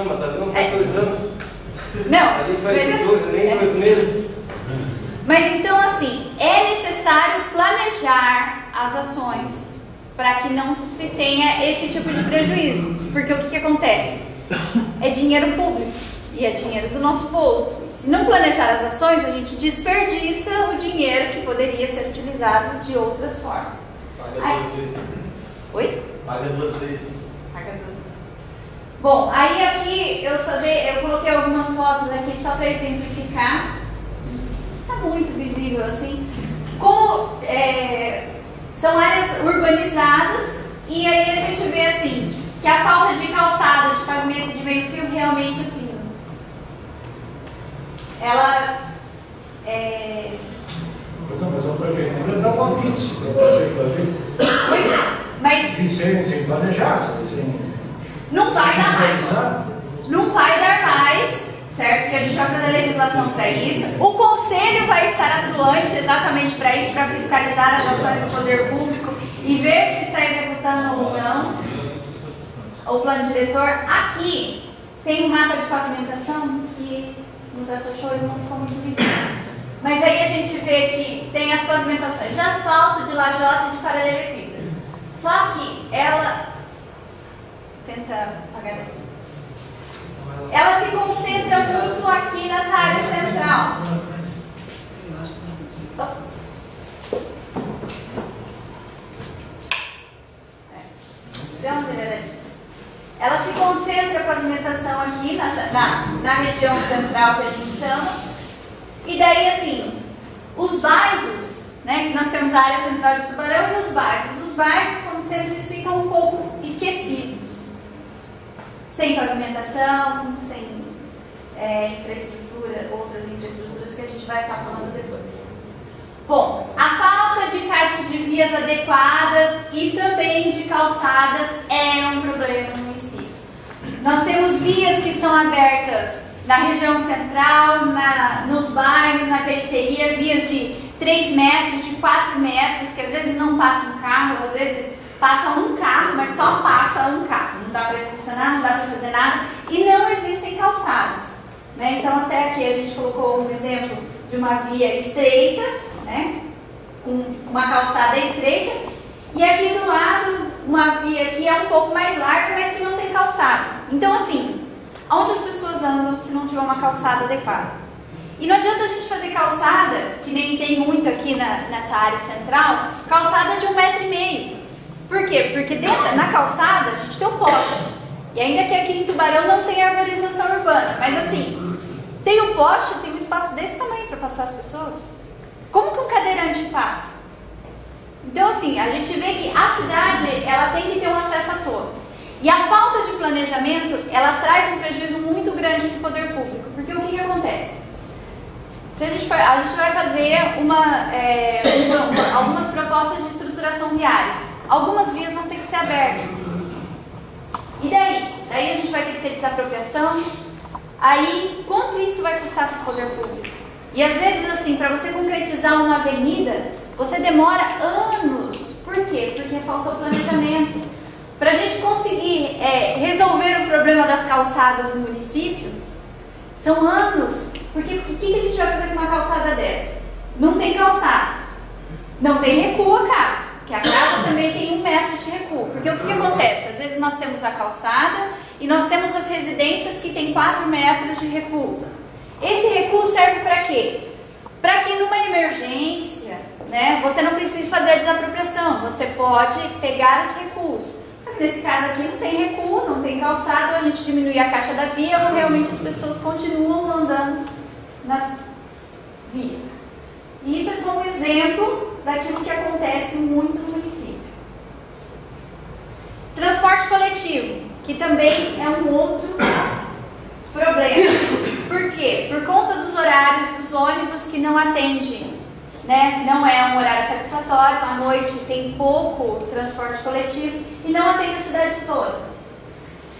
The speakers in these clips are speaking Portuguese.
Não, mas ali não faz 2 anos. Não, ali faz nem 2 meses. Mas então, assim, é necessário planejar as ações para que não se tenha esse tipo de prejuízo. Porque o que acontece? É dinheiro público e é dinheiro do nosso bolso. Se não planejar as ações, a gente desperdiça o dinheiro que poderia ser utilizado de outras formas. Paga 2 vezes. Oi? Paga 2 vezes. Paga 2 vezes. Bom, aí aqui eu coloquei algumas fotos aqui só para exemplificar. Tá muito visível assim. Como são áreas urbanizadas e aí a gente vê assim que a falta de calçada, de pavimento de meio fio realmente assim, ela Mas a prefeitura dá uma pizza para fazer aquilo ali. Mas sem planejar, sem não vai dar mais. fiscalizar. Não vai dar mais, certo? Porque a gente vai fazer legislação para isso. O Conselho vai estar atuante exatamente para isso, para fiscalizar as ações do poder público e ver se está executando ou não o plano diretor. Aqui tem um mapa de pavimentação que no Data Show não ficou muito visível. Mas aí a gente vê que tem as pavimentações de asfalto, de lajota e de paralelepípedo. Só que ela... Tenta apagar daqui. Ela se concentra muito aqui nessa área central. Dá uma melhoradinha. Ela se concentra a pavimentação aqui na região central que a gente chama. E daí assim, os bairros, né, que nós temos a área central de Tubarão e os bairros. Os bairros, como sempre, eles ficam um pouco esquecidos. Sem pavimentação, sem infraestrutura, outras infraestruturas que a gente vai estar falando depois. Bom, a falta de caixas de vias adequadas e também de calçadas é um problema no município. Nós temos vias que são abertas na região central, nos bairros, na periferia, vias de 3 metros, de 4 metros, que às vezes não passa um carro, às vezes passa um carro, mas só passa um carro. Não dá para estacionar, não dá para fazer nada e não existem calçadas, né? Então até aqui a gente colocou um exemplo de uma via estreita, né? Com uma calçada estreita, e aqui do lado uma via que é um pouco mais larga, mas que não tem calçada. Então assim, onde as pessoas andam se não tiver uma calçada adequada? E não adianta a gente fazer calçada, que nem tem muito aqui nessa área central, calçada de 1,5 metro. Por quê? Porque na calçada a gente tem um poste. E ainda que aqui em Tubarão não tem arborização urbana, mas assim, tem um poste, tem um espaço desse tamanho para passar as pessoas. Como que um cadeirante passa? Então assim, a gente vê que a cidade, ela tem que ter um acesso a todos. E a falta de planejamento, ela traz um prejuízo muito grande para o poder público. Porque o que acontece? Se a gente vai fazer algumas propostas de estruturação viárias. Algumas vias vão ter que ser abertas. E daí? Daí a gente vai ter que ter desapropriação. Aí, quanto isso vai custar para o poder público? E às vezes, assim, para você concretizar uma avenida, você demora anos. Por quê? Porque falta o planejamento. Para a gente conseguir resolver o problema das calçadas no município, são anos. Porque o que a gente vai fazer com uma calçada dessa? Não tem calçada. Não tem recuo a casa. Porque a casa também tem 1 metro de recuo. Porque o que acontece? Às vezes nós temos a calçada e nós temos as residências que tem 4 metros de recuo. Esse recuo serve para quê? Para que numa emergência, né, você não precise fazer a desapropriação. Você pode pegar os recuos. Só que nesse caso aqui não tem recuo, não tem calçado, a gente diminui a caixa da via ou realmente as pessoas continuam andando nas vias. E isso é só um exemplo daquilo que acontece muito no município. Transporte coletivo, que também é um outro problema. Por quê? Por conta dos horários dos ônibus que não atendem, né? Não é um horário satisfatório, à noite tem pouco transporte coletivo e não atende a cidade toda.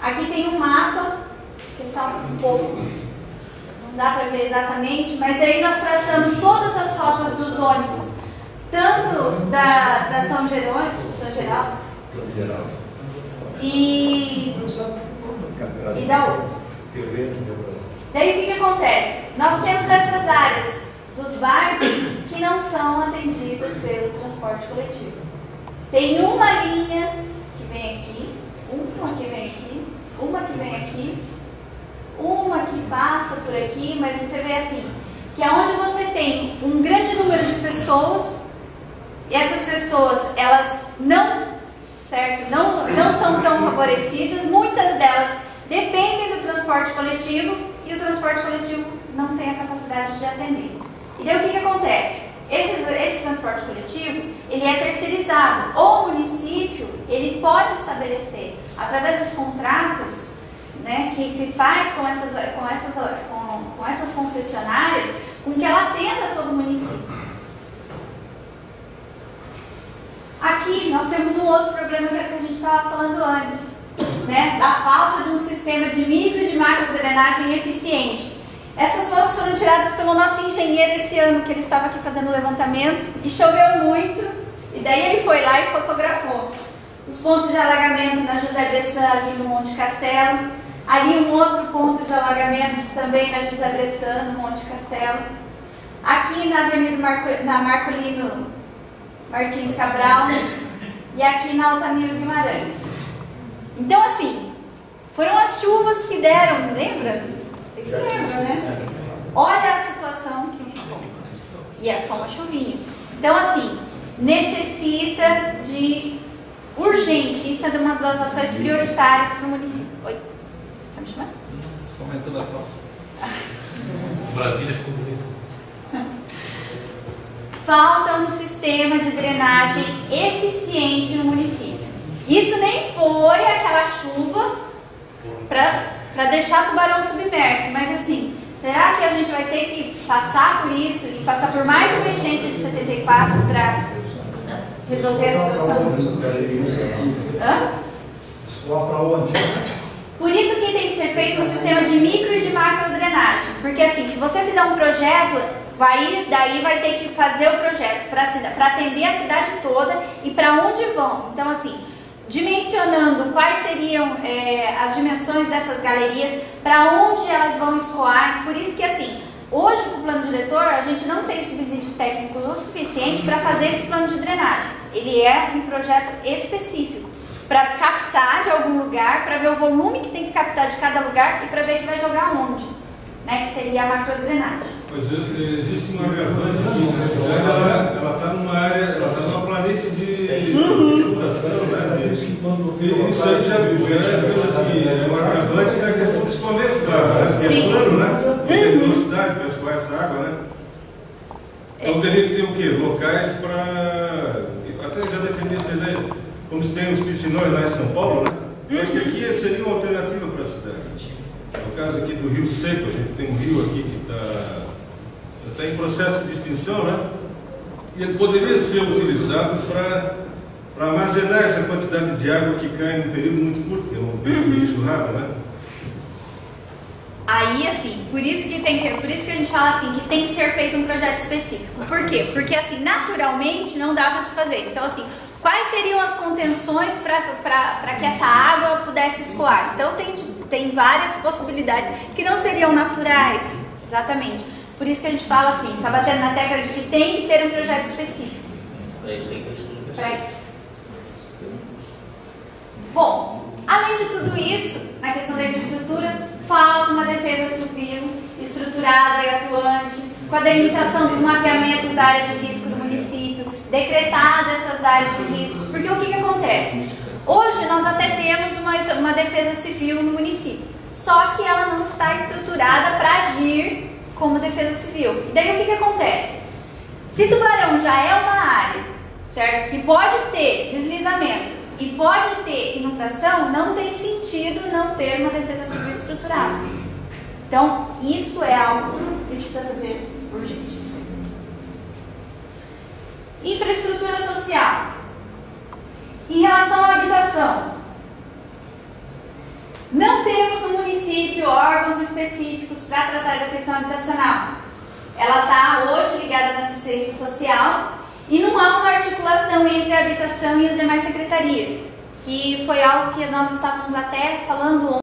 Aqui tem um mapa, que está um pouco... Não dá para ver exatamente, mas aí nós traçamos todas as rotas dos ônibus, tanto da São Geraldo e da outra. Daí o que acontece? Nós temos essas áreas dos bairros que não são atendidas pelo transporte coletivo. Tem uma linha que vem aqui, uma que vem aqui, uma que vem aqui, uma que passa por aqui, mas você vê assim, que é onde você tem um grande número de pessoas, e essas pessoas, elas não são tão favorecidas, muitas delas dependem do transporte coletivo, e o transporte coletivo não tem a capacidade de atender. E daí o que acontece? Esse transporte coletivo, ele é terceirizado. O município, ele pode estabelecer, através dos contratos, né, que se faz com essas concessionárias, com que ela atenda todo o município. Aqui nós temos um outro problema que a gente estava falando antes, né, da falta de um sistema de micro e de macro drenagem eficiente. Essas fotos foram tiradas pelo nosso engenheiro esse ano, que ele estava aqui fazendo o levantamento, e choveu muito, e daí ele foi lá e fotografou os pontos de alagamento na José Bressan, aqui no Monte Castelo, ali um outro ponto de alagamento também na José Bressan, no Monte Castelo, aqui na Avenida Marcolino Martins Cabral, e aqui na Altamiro Guimarães. Então, assim, foram as chuvas que deram, lembra? Vocês se lembram, né? Olha a situação que ficou. E é só uma chuvinha. Então, assim, necessita de urgente, isso é uma das ações prioritárias para o município. Oi? Tá me chamando? Comentou da foto. Brasília ficou bonito. Falta um sistema de drenagem eficiente no município. Isso nem foi aquela chuva para deixar Tubarão submerso, mas assim, será que a gente vai ter que passar por isso e passar por mais uma enchente de 74 para resolver a situação? Hã? Escoar para onde? Por isso que tem que ser feito um sistema de micro e de macro drenagem, porque assim, se você fizer um projeto, daí vai ter que fazer o projeto para atender a cidade toda e para onde vão. Então assim, dimensionando quais seriam as dimensões dessas galerias, para onde elas vão escoar. Por isso que assim, hoje com o plano diretor a gente não tem subsídios técnicos o suficiente para fazer esse plano de drenagem. Ele é um projeto específico para captar de algum lugar, para ver o volume que tem que captar de cada lugar e para ver que vai jogar onde, né, que seria a macrodrenagem. Mas existe uma agravante aqui na cidade, ela está numa área, ela está numa planície de reputação, né? Isso aí já é uma agravante na questão do escoamento da área, que é plano, né? Tem velocidade para escoar essa água, né? Então teria que ter o quê? Locais para. Até já defendi essa ideia, como se tem os piscinões lá em São Paulo, né? Eu acho que aqui seria uma alternativa para a cidade. No caso aqui do Rio Seco, a gente tem um rio aqui que está em processo de extinção, né? E ele poderia ser utilizado para armazenar essa quantidade de água que cai num período muito curto, que é um período de enxurrada, né? Aí, assim, por isso que a gente fala assim, que tem que ser feito um projeto específico. Por quê? Porque, assim, naturalmente não dá para se fazer. Então, assim, quais seriam as contenções para que essa água pudesse escoar? Então, tem várias possibilidades que não seriam naturais, exatamente. Por isso que a gente fala assim, está batendo na tecla de que tem que ter um projeto específico. Para isso. Bom, além de tudo isso, na questão da infraestrutura, falta uma defesa civil estruturada e atuante, com a delimitação dos mapeamentos da área de risco do município, decretada essas áreas de risco. Porque o que acontece? Hoje nós até temos uma defesa civil no município, só que ela não está estruturada para agir como defesa civil. E daí o que acontece? Se Tubarão já é uma área, certo, que pode ter deslizamento e pode ter inundação, não tem sentido não ter uma defesa civil estruturada. Então, isso é algo que precisa fazer urgente. Infraestrutura social. Em relação à habitação, não temos no município órgãos específicos para tratar da questão habitacional. Ela está hoje ligada na assistência social e não há uma articulação entre a habitação e as demais secretarias, que foi algo que nós estávamos até falando ontem.